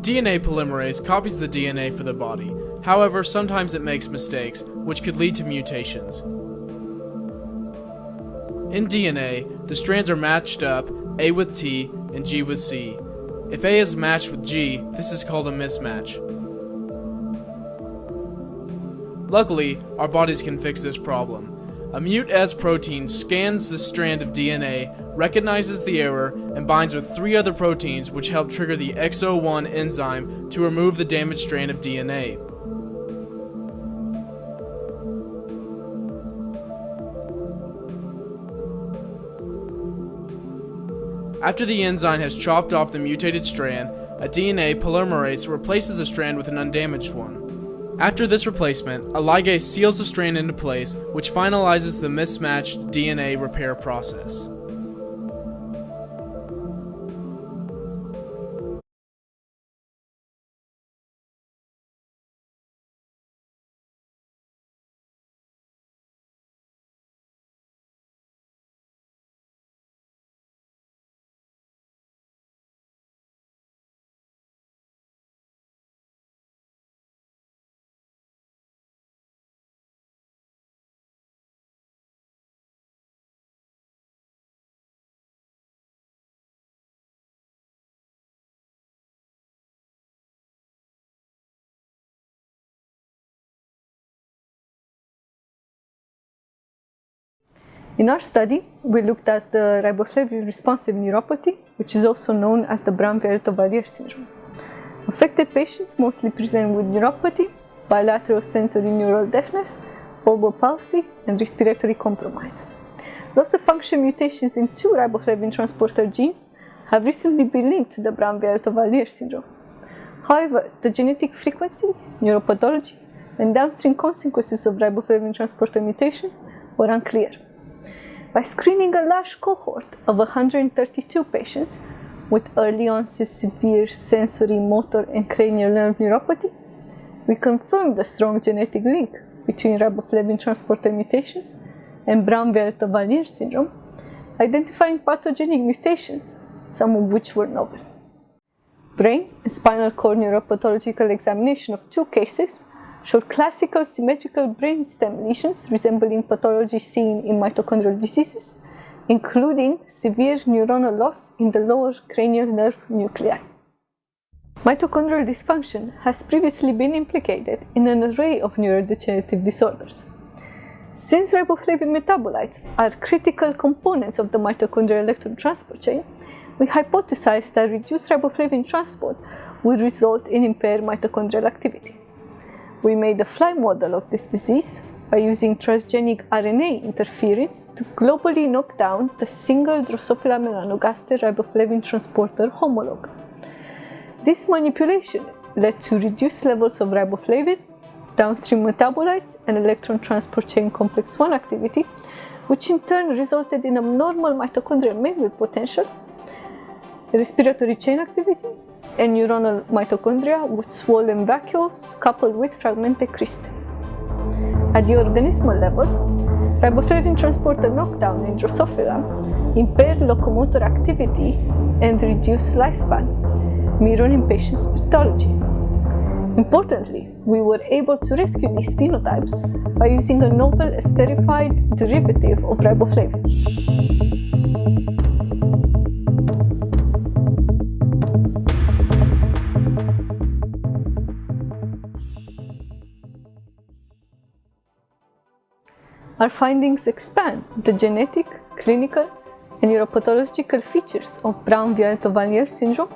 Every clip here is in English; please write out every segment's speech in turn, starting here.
DNA polymerase copies the DNA for the body. However, sometimes it makes mistakes, which could lead to mutations. In DNA, the strands are matched up, A with T and G with C. If A is matched with G, this is called a mismatch. Luckily, our bodies can fix this problem. A mut-S protein scans the strand of DNA, recognizes the error, and binds with 3 other proteins which help trigger the XO1 enzyme to remove the damaged strand of DNA. After the enzyme has chopped off the mutated strand, a DNA polymerase replaces the strand with an undamaged one. After this replacement, a ligase seals the strand into place, which finalizes the mismatched DNA repair process. In our study, we looked at the riboflavin-responsive neuropathy, which is also known as the Brown-Forman syndrome. Affected patients mostly present with neuropathy, bilateral sensory neural deafness, bulbar palsy, and respiratory compromise. Loss-of-function mutations in 2 riboflavin transporter genes have recently been linked to the Brown-Forman syndrome. However, the genetic frequency, neuropathology, and downstream consequences of riboflavin transporter mutations were unclear. By screening a large cohort of 132 patients with early onset severe sensory, motor, and cranial nerve neuropathy, we confirmed the strong genetic link between riboflavin transporter mutations and Brown-Forman syndrome, identifying pathogenic mutations, some of which were novel. Brain and spinal cord neuropathological examination of 2 cases showed classical symmetrical brainstem lesions resembling pathology seen in mitochondrial diseases, including severe neuronal loss in the lower cranial nerve nuclei. Mitochondrial dysfunction has previously been implicated in an array of neurodegenerative disorders. Since riboflavin metabolites are critical components of the mitochondrial electron transport chain, we hypothesized that reduced riboflavin transport would result in impaired mitochondrial activity. We made a fly model of this disease by using transgenic RNA interference to globally knock down the single Drosophila melanogaster riboflavin transporter homologue. This manipulation led to reduced levels of riboflavin, downstream metabolites, and electron transport chain complex 1 activity, which in turn resulted in abnormal mitochondrial membrane potential, respiratory chain activity, and neuronal mitochondria with swollen vacuoles coupled with fragmented cristae. At the organismal level, riboflavin transporter knockdown in Drosophila impaired locomotor activity and reduced lifespan, mirroring patients' pathology. Importantly, we were able to rescue these phenotypes by using a novel esterified derivative of riboflavin. Our findings expand the genetic, clinical, and neuropathological features of Brown-Forman syndrome,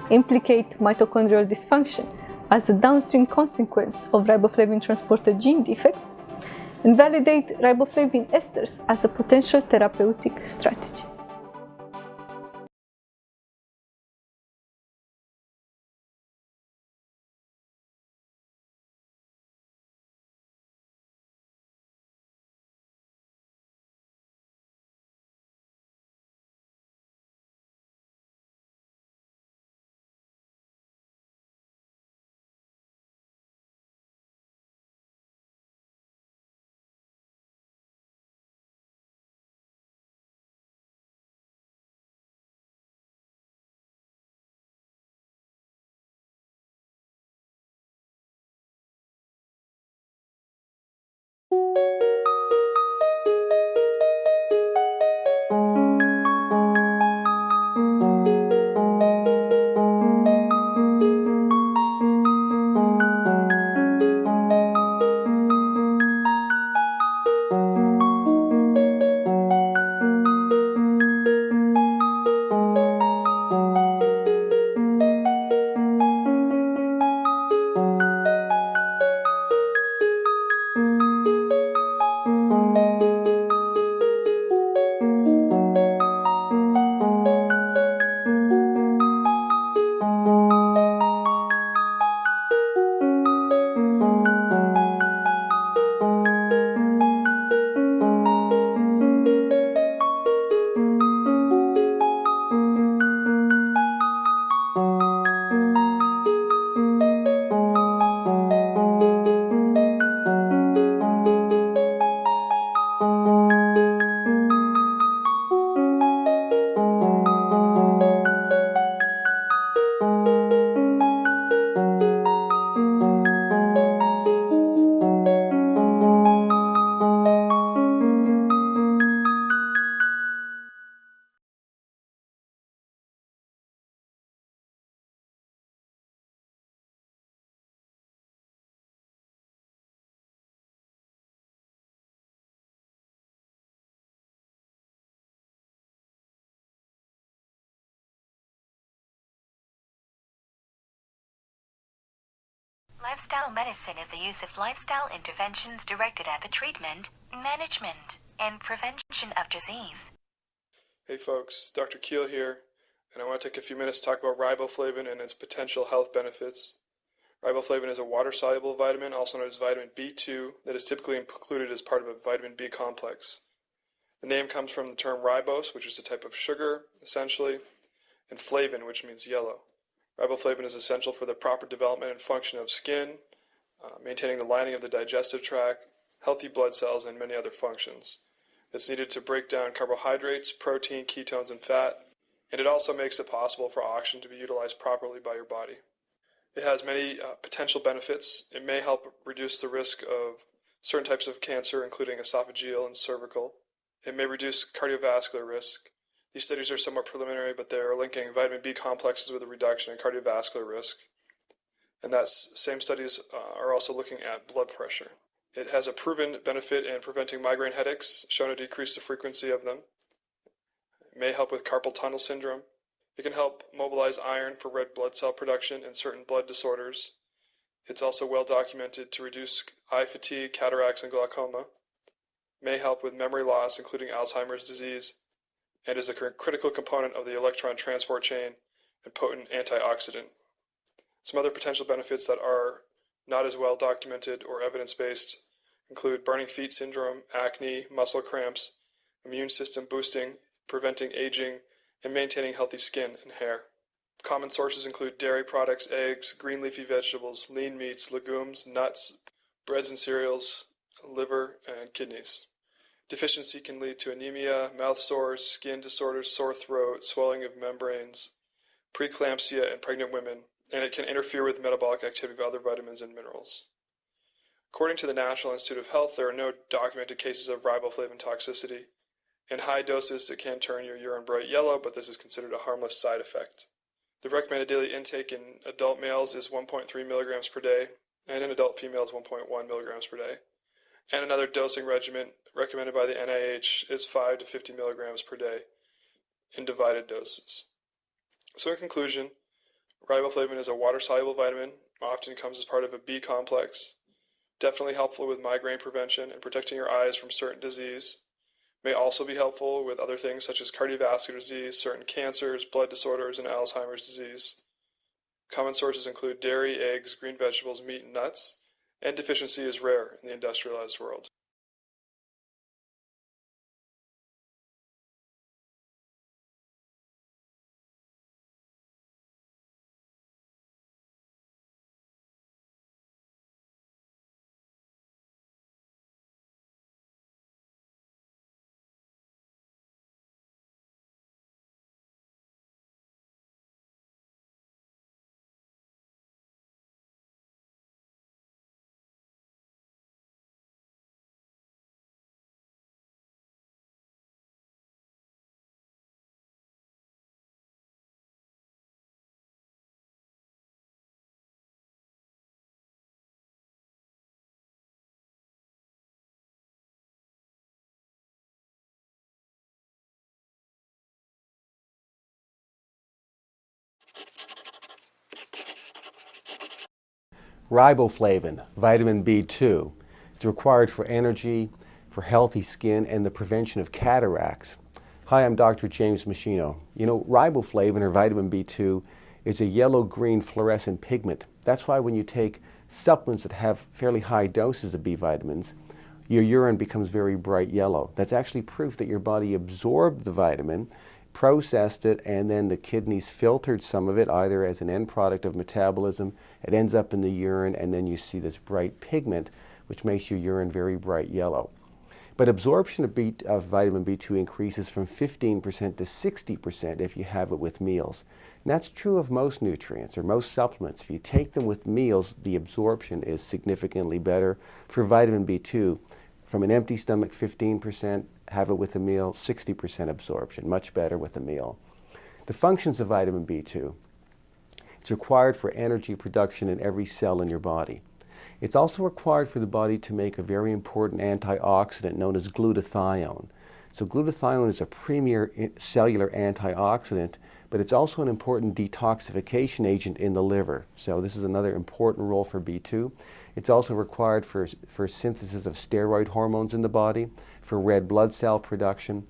implicate mitochondrial dysfunction as a downstream consequence of riboflavin transporter gene defects, and validate riboflavin esters as a potential therapeutic strategy. Lifestyle medicine is the use of lifestyle interventions directed at the treatment, management, and prevention of disease. Hey folks, Dr. Keel here, and I want to take a few minutes to talk about riboflavin and its potential health benefits. Riboflavin is a water-soluble vitamin, also known as vitamin B2, that is typically included as part of a vitamin B complex. The name comes from the term ribose, which is a type of sugar, essentially, and flavin, which means yellow. Riboflavin is essential for the proper development and function of skin, maintaining the lining of the digestive tract, healthy blood cells, and many other functions. It's needed to break down carbohydrates, protein, ketones, and fat, and it also makes it possible for oxygen to be utilized properly by your body. It has many potential benefits. It may help reduce the risk of certain types of cancer, including esophageal and cervical. It may reduce cardiovascular risk. These studies are somewhat preliminary, but they are linking vitamin B complexes with a reduction in cardiovascular risk. And that same studies are also looking at blood pressure. It has a proven benefit in preventing migraine headaches, shown to decrease the frequency of them. It may help with carpal tunnel syndrome. It can help mobilize iron for red blood cell production in certain blood disorders. It's also well documented to reduce eye fatigue, cataracts, and glaucoma. It may help with memory loss, including Alzheimer's disease, and is a critical component of the electron transport chain and potent antioxidant. Some other potential benefits that are not as well documented or evidence-based include burning feet syndrome, acne, muscle cramps, immune system boosting, preventing aging, and maintaining healthy skin and hair. Common sources include dairy products, eggs, green leafy vegetables, lean meats, legumes, nuts, breads and cereals, liver, and kidneys. Deficiency can lead to anemia, mouth sores, skin disorders, sore throat, swelling of membranes, preeclampsia in pregnant women, and it can interfere with metabolic activity of other vitamins and minerals. According to the National Institute of Health, there are no documented cases of riboflavin toxicity. In high doses, it can turn your urine bright yellow, but this is considered a harmless side effect. The recommended daily intake in adult males is 1.3 milligrams per day, and in adult females 1.1 milligrams per day. And another dosing regimen recommended by the NIH is 5 to 50 milligrams per day in divided doses. So in conclusion, riboflavin is a water-soluble vitamin, often comes as part of a B complex, definitely helpful with migraine prevention and protecting your eyes from certain disease, may also be helpful with other things such as cardiovascular disease, certain cancers, blood disorders, and Alzheimer's disease. Common sources include dairy, eggs, green vegetables, meat, and nuts, and deficiency is rare in the industrialized world. Riboflavin, vitamin B2. It's required for energy, for healthy skin, and the prevention of cataracts. Hi, I'm Dr. James Machino. You know, riboflavin, or vitamin B2, is a yellow-green fluorescent pigment. That's why when you take supplements that have fairly high doses of B vitamins, your urine becomes very bright yellow. That's actually proof that your body absorbed the vitamin, processed it, and then the kidneys filtered some of it, either as an end product of metabolism. It ends up in the urine, and then you see this bright pigment, which makes your urine very bright yellow. But absorption of vitamin B2 increases from 15% to 60% if you have it with meals. And that's true of most nutrients or most supplements. If you take them with meals, the absorption is significantly better. For vitamin B2, from an empty stomach, 15%, have it with a meal, 60% absorption, much better with a meal. The functions of vitamin B2. It's required for energy production in every cell in your body. It's also required for the body to make a very important antioxidant known as glutathione. So glutathione is a premier cellular antioxidant, but it's also an important detoxification agent in the liver. So this is another important role for B2. It's also required for synthesis of steroid hormones in the body, for red blood cell production,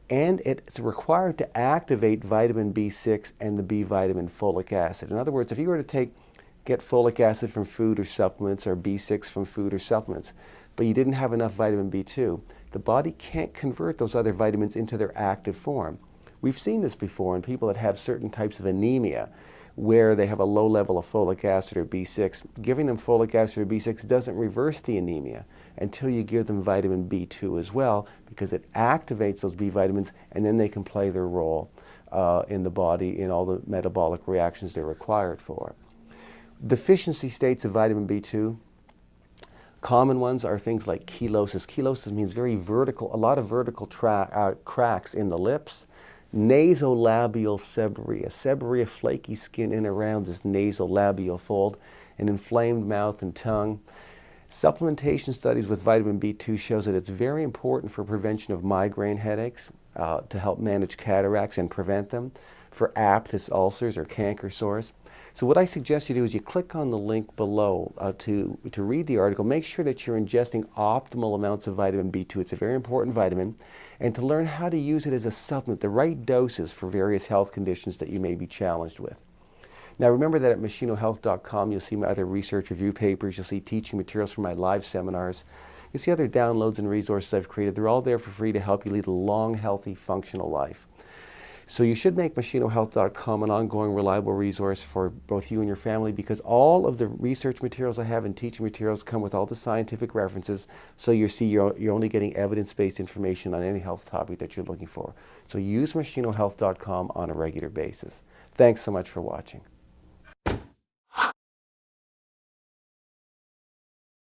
and it's required to activate vitamin B6 and the B vitamin folic acid. In other words, if you were to get folic acid from food or supplements, or B6 from food or supplements, but you didn't have enough vitamin B2, the body can't convert those other vitamins into their active form. We've seen this before in people that have certain types of anemia, where they have a low level of folic acid or B6. Giving them folic acid or B6 doesn't reverse the anemia until you give them vitamin B2 as well, because it activates those B vitamins, and then they can play their role in the body in all the metabolic reactions they're required for. Deficiency states of vitamin B2, common ones are things like chelosis. Chelosis means very vertical, a lot of vertical cracks in the lips. Nasolabial seborrhea. Seborrhea, flaky skin in and around this nasolabial fold, an inflamed mouth and tongue. Supplementation studies with vitamin B2 shows that it's very important for prevention of migraine headaches, to help manage cataracts and prevent them, for aphthous ulcers or canker sores. So what I suggest you do is you click on the link below to read the article. Make sure that you're ingesting optimal amounts of vitamin B2. It's a very important vitamin. And to learn how to use it as a supplement, the right doses for various health conditions that you may be challenged with. Now remember that at machinohealth.com you'll see my other research review papers, you'll see teaching materials from my live seminars, you'll see other downloads and resources I've created. They're all there for free to help you lead a long, healthy, functional life. So you should make machinohealth.com an ongoing, reliable resource for both you and your family, because all of the research materials I have and teaching materials come with all the scientific references, so you're only getting evidence-based information on any health topic that you're looking for. So use machinohealth.com on a regular basis. Thanks so much for watching.